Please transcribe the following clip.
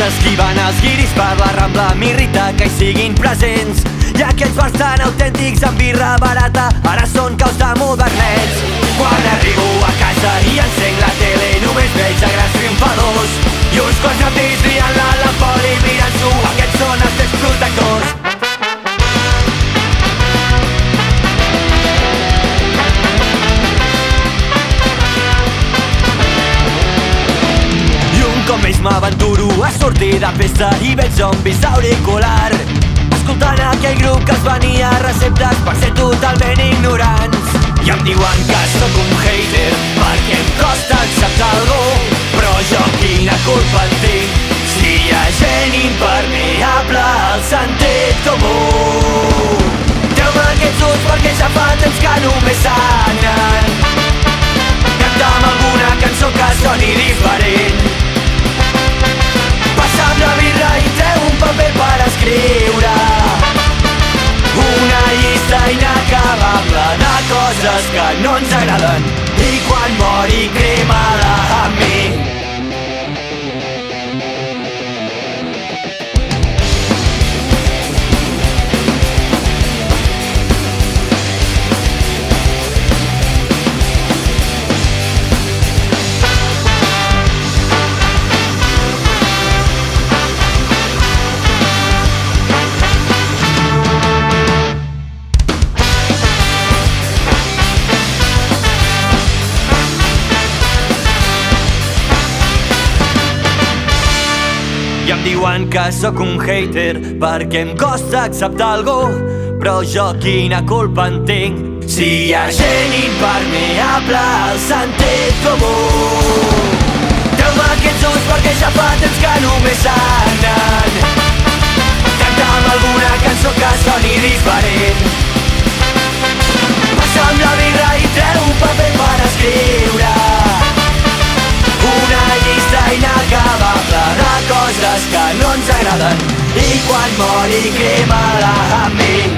s'esquiven els guiris per la Rambla, m'irrita que hi siguin presents. I aquells bars tan autèntics amb birra barata ara són caus de modernets. Quan arribo a casa i encenc la tele només veig a grans triomfadors i uns quants gatins rient-la a la poli mirant-s'ho. Aquests són els teus protectors. Com més m'aventuro a sortir de festa i veig zombis d'auricular escoltant aquell grup que es venia a receptes per ser totalment ignorants. I em diuen que sóc un hater perquè em costa acceptar algú, però jo quina culpa en tinc si hi ha gent impermeable al sentit comú. Treu-me aquests ulls perquè ja fa temps que només sagnen. Canta'm alguna cançó que soni diferent. Passa'm la birra i treu un paper per escriure una llista inacabable de coses que no ens agraden i quan mori crema-la amb mi. I em diuen que sóc un hater perquè em costa acceptar algú, però jo quina culpa en tinc si hi ha gent impermeable al sentit comú. Treu-me aquests ulls perquè ja fa temps que només sagnen. Canta'm alguna cançó que soni diferent. Passa'm la birra i treu un paper per escriure una llista inacabable de coses que no ens agraden i quan mori crema-la amb mi.